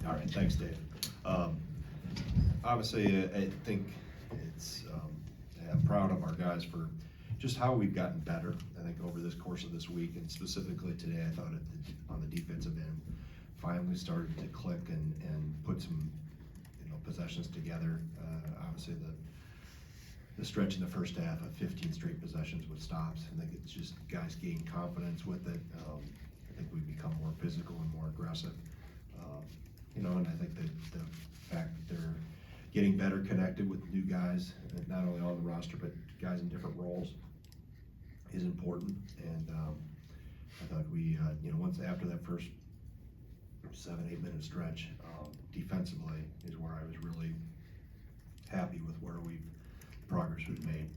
All right, thanks, Dave. Obviously, I think I'm proud of our guys for just how we've gotten better, I think, over this course of this week, and specifically today, I thought on the defensive end, finally started to click and put some, possessions together. Obviously, the stretch in the first half of 15 straight possessions with stops, I think it's just guys gain confidence with it. I think we've become more physical and more aggressive. And I think that the fact that they're getting better connected with new guys, not only on the roster, but guys in different roles, is important. And I thought we, once after that first 7-8 minute stretch, defensively is where I was really happy with progress we've made.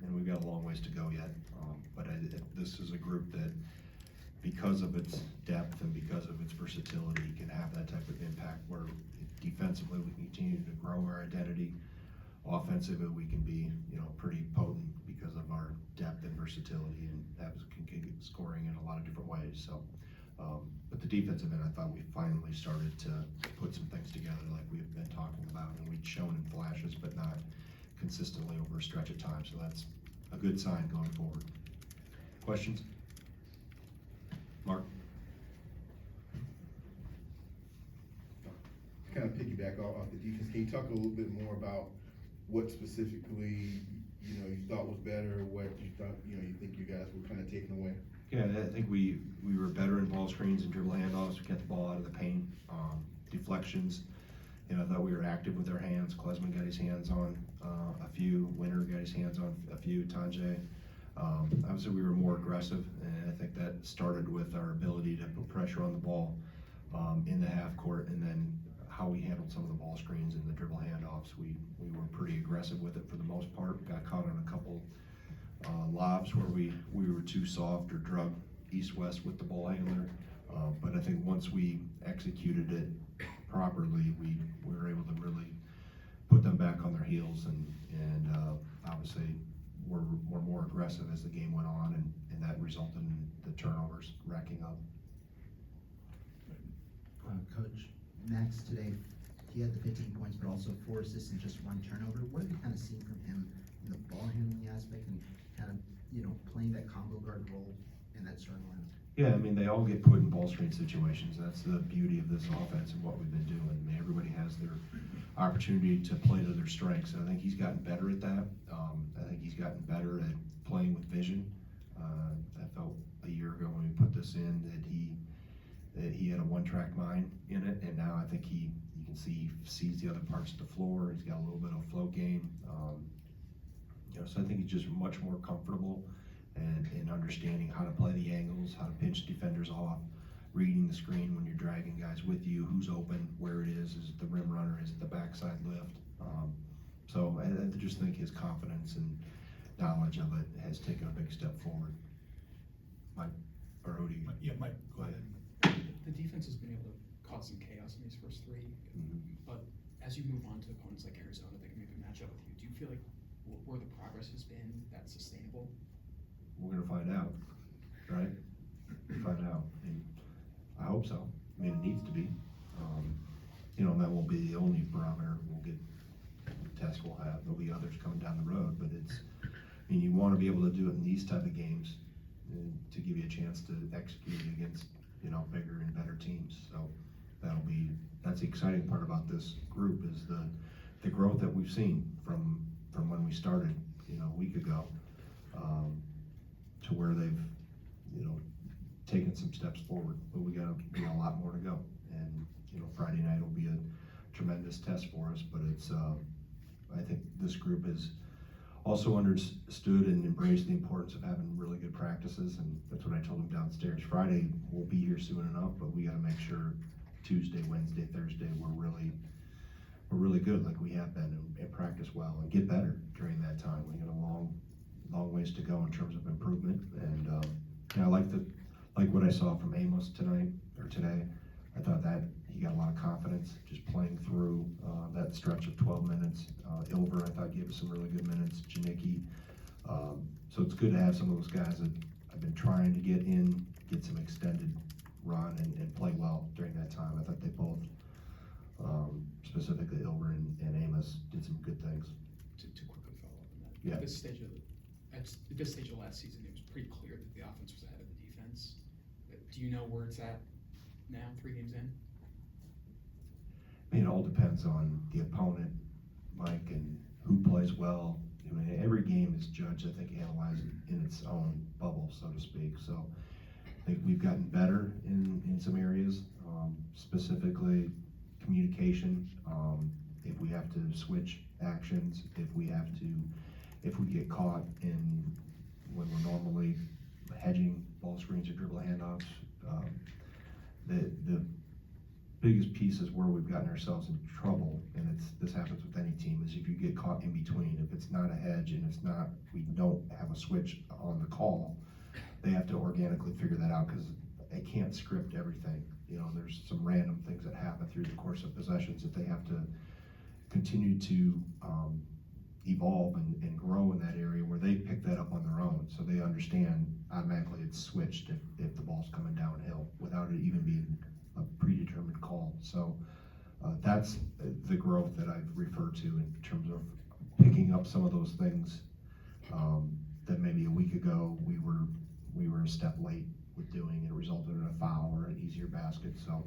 And we've got a long ways to go yet. But this is a group that, because of its depth and because of its versatility, can have that type of impact where defensively we continue to grow our identity. Offensively, we can be, pretty potent because of our depth and versatility, and that can get scoring in a lot of different ways. So, but the defensive end, I thought we finally started to put some things together like we've been talking about, and we'd shown in flashes, but not consistently over a stretch of time. So that's a good sign going forward. Questions? Mark? Kind of piggyback off the defense. Can you talk a little bit more about what specifically you thought was better, what you thought you think you guys were kind of taking away? Yeah, I think we were better in ball screens and dribble handoffs. We got the ball out of the paint. Deflections, I thought we were active with our hands. Klesman got his hands on a few. Winter got his hands on a few. Tanjay. Obviously, we were more aggressive, and I think that started with our ability to put pressure on the ball in the half court, and then how we handled some of the ball screens and the dribble handoffs. We were pretty aggressive with it for the most part. Got caught on a couple lobs where we were too soft or drug east-west with the ball handler. But I think once we executed it properly, we were able to really put them back on their heels, and obviously we're more aggressive as the game went on, and that resulted in the turnovers racking up. Coach, Max today, he had the 15 points, but also 4 assists and just 1 turnover. What have you kind of seen from him in the ball handling aspect and kind of, playing that combo guard role in that starting lineup? Yeah, I mean, they all get put in ball screen situations. That's the beauty of this offense and what we've been doing. I mean, everybody has their opportunity to play to their strengths, and I think he's gotten better at that. I think he's gotten better at playing with vision. I felt a year ago when we put this in that he had a one-track mind in it, and now I think you can see he sees the other parts of the floor. He's got a little bit of a flow game. So I think he's just much more comfortable and understanding how to play the angles, how to pinch defenders off, reading the screen when you're dragging guys with you, who's open, where it is it the rim runner, is it the backside lift. So I just think his confidence and knowledge of it has taken a big step forward. Mike, or Odie? Yeah, Mike, go ahead. The defense has been able to cause some chaos in these first 3, but as you move on to opponents like Arizona that can maybe match up with you, do you feel like where the progress has been, that's sustainable? We're gonna find out, right? Find out, and I hope so. I mean, it needs to be. And that won't be the only barometer we'll get. Tests we'll have. There'll be others coming down the road, but you want to be able to do it in these type of games to give you a chance to execute against, bigger and better teams. So that's the exciting part about this group is the growth that we've seen from when we started, a week ago, to where they've, taken some steps forward. But we got a lot more to go, and Friday night will be a tremendous test for us. But it's I think this group has also understood and embraced the importance of having really good practices, and that's what I told them downstairs. Friday we'll be here soon enough, but we got to make sure Tuesday, Wednesday, Thursday we're really good like we have been, and practice well and get better during that time. We got a long ways to go in terms of improvement, and I like what I saw from Amos today. I thought that he got a lot of confidence just playing through that stretch of 12 minutes. Ilver, I thought, gave us some really good minutes. Janicki. So it's good to have some of those guys that I've been trying to get some extended run and play well during that time. I thought they both specifically Ilver and Amos did some good things. To quickly follow up on that. Yeah. At this stage of last season, it was pretty clear that the offense was ahead of the defense. Do you know where it's at now, 3 games in? I mean, it all depends on the opponent, Mike, and who plays well. I mean, every game is judged, I think, analyzed in its own bubble, so to speak. So I think we've gotten better in some areas, specifically communication. If we have to switch actions, if we get caught in when we're normally hedging ball screens or dribble handoffs, the biggest piece is where we've gotten ourselves in trouble, and this happens with any team, is if you get caught in between. If it's not a hedge and we don't have a switch on the call, they have to organically figure that out, because they can't script everything. There's some random things that happen through the course of possessions that they have to continue to evolve and grow in that area where they pick that up on their own, so they understand automatically it's switched if the ball's coming downhill without it even being a predetermined call. So that's the growth that I've referred to in terms of picking up some of those things that maybe a week ago we were a step late with doing, and it resulted in a foul or an easier basket. So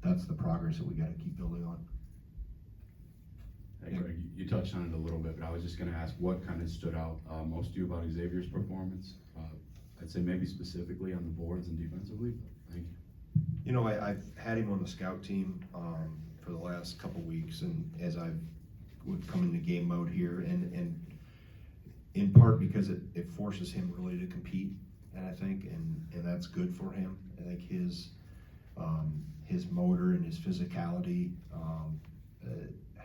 that's the progress that we got to keep building on. Hey Greg, you touched on it a little bit, but I was just going to ask what kind of stood out most to you about Xavier's performance? I'd say maybe specifically on the boards and defensively. Thank you. I've had him on the scout team for the last couple weeks, and as I would come into game mode here, and in part because it forces him really to compete, and I think, and that's good for him. I think his motor and his physicality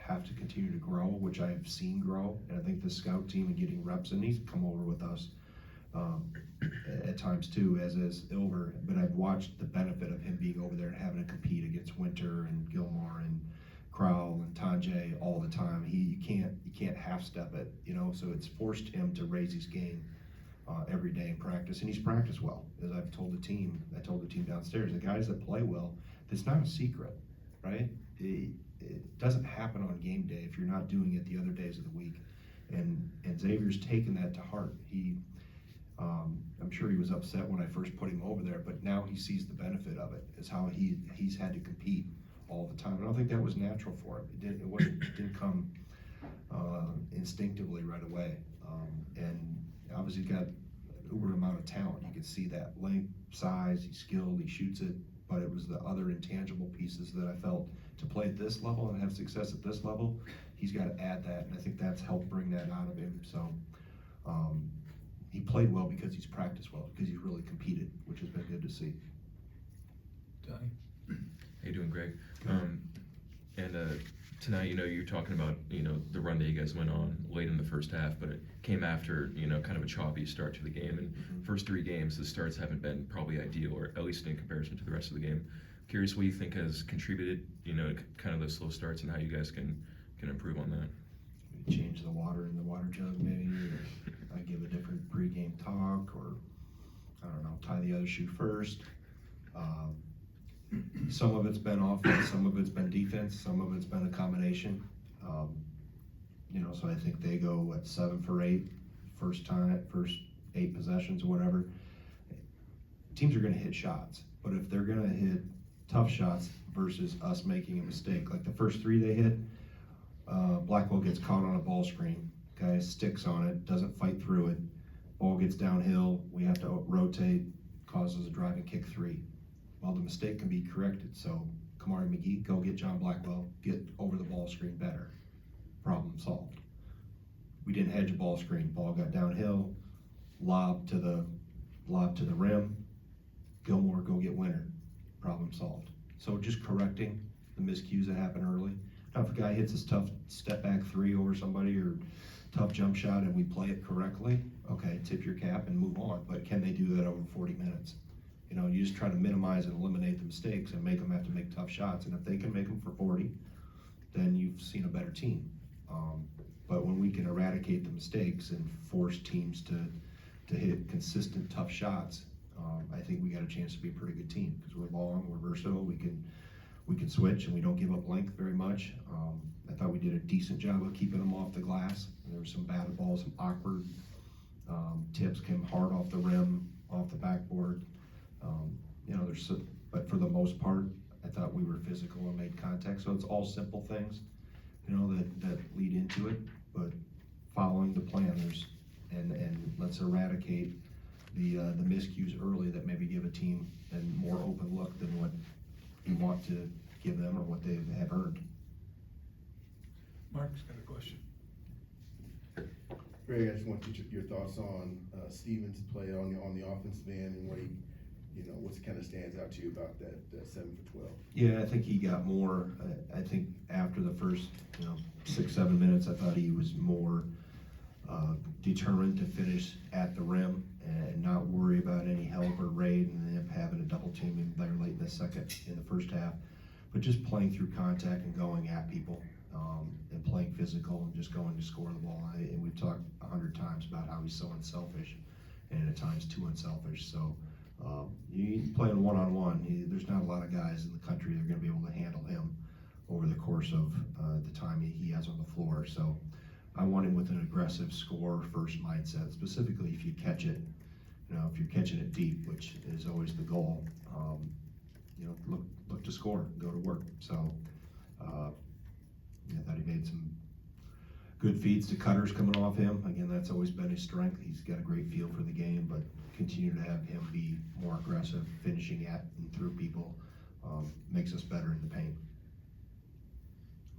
have to continue to grow, which I've seen grow, and I think the scout team and getting reps, and he's come over with us at times too, as is Ilver, but I've watched the benefit of him being over there and having to compete against Winter and Gilmore and Crowell and Tanjay all the time. You can't half step it, so it's forced him to raise his game every day in practice, and he's practiced well. As I've told the team, downstairs, the guys that play well, that's not a secret, right? It doesn't happen on game day if you're not doing it the other days of the week, and Xavier's taken that to heart. I'm sure he was upset when I first put him over there, but now he sees the benefit of it, is how he's had to compete all the time. I don't think that was natural for him. It didn't come instinctively right away, and obviously he's got an uber amount of talent. You can see that length, size, he's skilled, he shoots it, but it was the other intangible pieces that I felt to play at this level and have success at this level, he's got to add that, and I think that's helped bring that out of him. So he played well because he's practiced well, because he's really competed, which has been good to see. Donnie? How you doing, Greg? Tonight, you're talking about, the run that you guys went on late in the first half, but it came after, kind of a choppy start to the game. And first 3 games, the starts haven't been probably ideal, or at least in comparison to the rest of the game. Curious what you think has contributed, kind of those slow starts, and how you guys can improve on that. Change the water in the water jug, maybe, or I give a different pregame talk, or I don't know, tie the other shoe first. Some of it's been offense, some of it's been defense, some of it's been a combination. So I think they go 7 for 8, first 8 possessions or whatever. Teams are going to hit shots, but if they're going to hit tough shots versus us making a mistake, like the first 3 they hit, Blackwell gets caught on a ball screen, okay, sticks on it, doesn't fight through it, ball gets downhill, we have to rotate, causes a driving kick 3. Well, the mistake can be corrected, so Kamari McGee, go get John Blackwell, get over the ball screen better. Problem solved. We didn't hedge a ball screen, ball got downhill, lob to the rim, Gilmore, go get Winter. Problem solved. So just correcting the miscues that happen early. Now, if a guy hits his tough step back 3 over somebody, or tough jump shot, and we play it correctly, okay, tip your cap and move on. But can they do that over 40 minutes? You just try to minimize and eliminate the mistakes and make them have to make tough shots. And if they can make them for 40, then you've seen a better team. But when we can eradicate the mistakes and force teams to hit consistent tough shots, I think we got a chance to be a pretty good team, because we're long, we're versatile, we we can switch and we don't give up length very much. I thought we did a decent job of keeping them off the glass. There were some batted balls, some awkward tips, came hard off the rim, off the backboard. You know, but for the most part, I thought we were physical and made contact. So it's all simple things, you know, that lead into it. But following the plan, and let's eradicate the miscues early that maybe give a team a more open look than what you want to give them or what they have earned. Mark's got a question. Greg, I just want to get your thoughts on Stevens' play on the offensive end and what he, you know, what kind of stands out to you about that 7 for 12. Yeah, I think he got more. I think after the first, 6-7 minutes, I thought he was more determined to finish at the rim and not worry about any help or raid, and then having a double team in there late in the first half. But just playing through contact and going at people, and playing physical and just going to score the ball. And we've talked 100 times about how he's so unselfish, and at times too unselfish. So you playing one-on-one, there's not a lot of guys in the country that are going to be able to handle him over the course of the time he has on the floor. So I want him with an aggressive score first mindset, specifically if you catch it, if you're catching it deep, which is always the goal, look to score, go to work. So I thought he made some good feeds to cutters coming off him. Again, that's always been his strength. He's got a great feel for the game, but continue to have him be more aggressive, finishing at and through people, makes us better in the paint.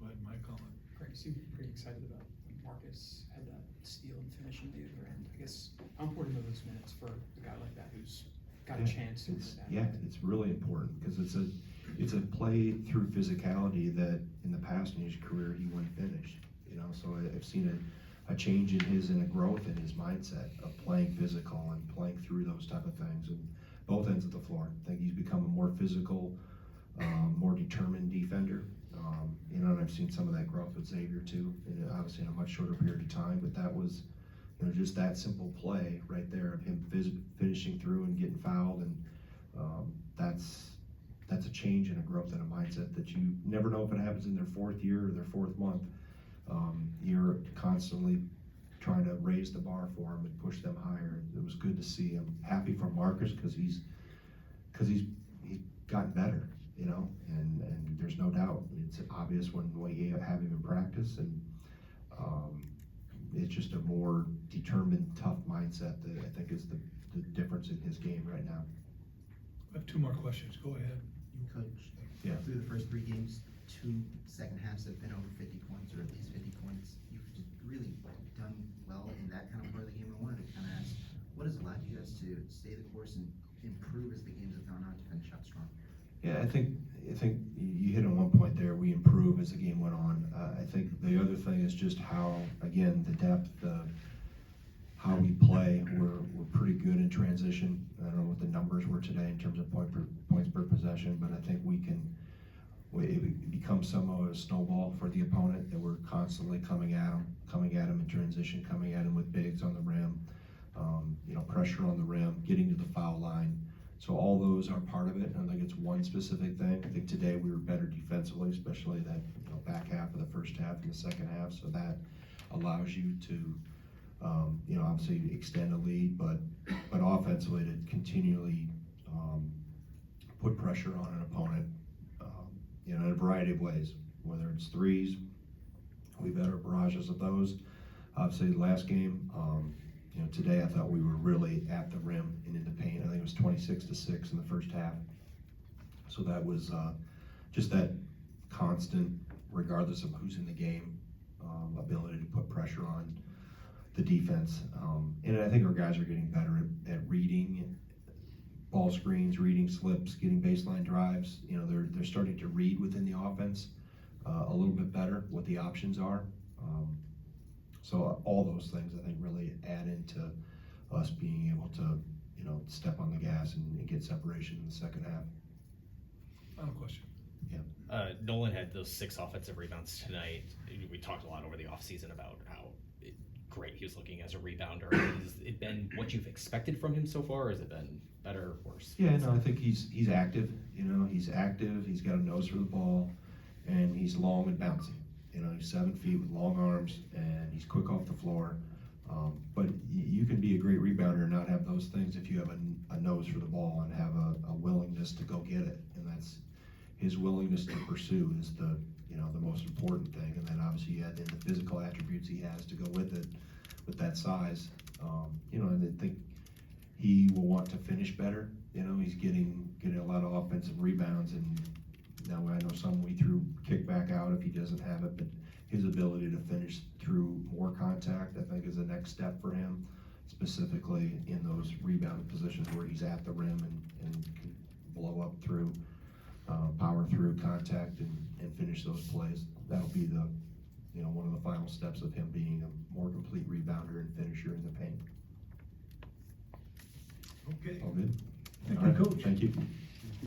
Go ahead, Mike, comment. Greg, you seem pretty excited about when Marcus had that steal and finish in the other end. I guess, how important are those minutes for a guy like that who's got a chance to Yeah, it's really important because it's a play through physicality that in the past in his career he wouldn't finish. So I've seen a change in his and a growth in his mindset of playing physical and playing through those type of things and both ends of the floor. I think he's become a more physical, more determined defender. And I've seen some of that growth with Xavier too, and obviously in a much shorter period of time. But that was, just that simple play right there of him finishing through and getting fouled, and that's a change and a growth and a mindset that you never know if it happens in their fourth year or their fourth month. You're constantly trying to raise the bar for them and push them higher. It was good to see him. Happy for Marcus because he's gotten better, and there's no doubt. It's obvious when you have him in practice, and it's just a more determined, tough mindset that I think is the difference in his game right now. I have two more questions. Go ahead. Coach, Yeah. through the first 3 games, 2 second halves have been over 50 points, or at least 50 points. You've just really done well in that kind of part of the game. I wanted to kind of ask, what has allowed you guys to stay the course and improve as the games have gone on to finish out strong? Yeah, I think you hit on one point there. We improve as the game went on. I think the other thing is just how, again, the depth, how we play. We're pretty good in transition. I don't know what the numbers were today in terms of points per possession, but I think it becomes somewhat of a snowball for the opponent that we're constantly coming at them in transition, coming at them with bigs on the rim, pressure on the rim, getting to the foul line. So all those are part of it. I don't think it's one specific thing. I think today we were better defensively, especially that back half of the first half and the second half. So that allows you to, obviously extend a lead, but offensively to continually put pressure on an opponent, in a variety of ways. Whether it's threes, we've had our barrages of those. Obviously, the last game. Today I thought we were really at the rim and in the paint. I think it was 26-6 in the first half. So that was just that constant, regardless of who's in the game, ability to put pressure on the defense. And I think our guys are getting better at reading ball screens, reading slips, getting baseline drives. They're starting to read within the offense a little bit better what the options are. So all those things I think really add into us being able to, step on the gas and get separation in the second half. Final question. Nolan had those 6 offensive rebounds tonight. We talked a lot over the offseason about how great he was looking as a rebounder. Has it been what you've expected from him so far, or has it been better or worse? Yeah, no, I think he's active, he's active, he's got a nose for the ball, and he's long and bouncy. He's 7 feet with long arms, and he's quick off the floor. But you can be a great rebounder and not have those things if you have a nose for the ball and have a willingness to go get it. And that's his willingness to pursue is the most important thing. And then obviously you add in the physical attributes he has to go with it, with that size. And I think he will want to finish better. He's getting a lot of offensive rebounds, and now I know some we threw kick back out if he doesn't have it, but his ability to finish through more contact, I think, is the next step for him, specifically in those rebound positions where he's at the rim and can blow up through, power through contact and finish those plays. That'll be one of the final steps of him being a more complete rebounder and finisher in the paint. Okay. All good? Thank All you, right, Coach. Thank you.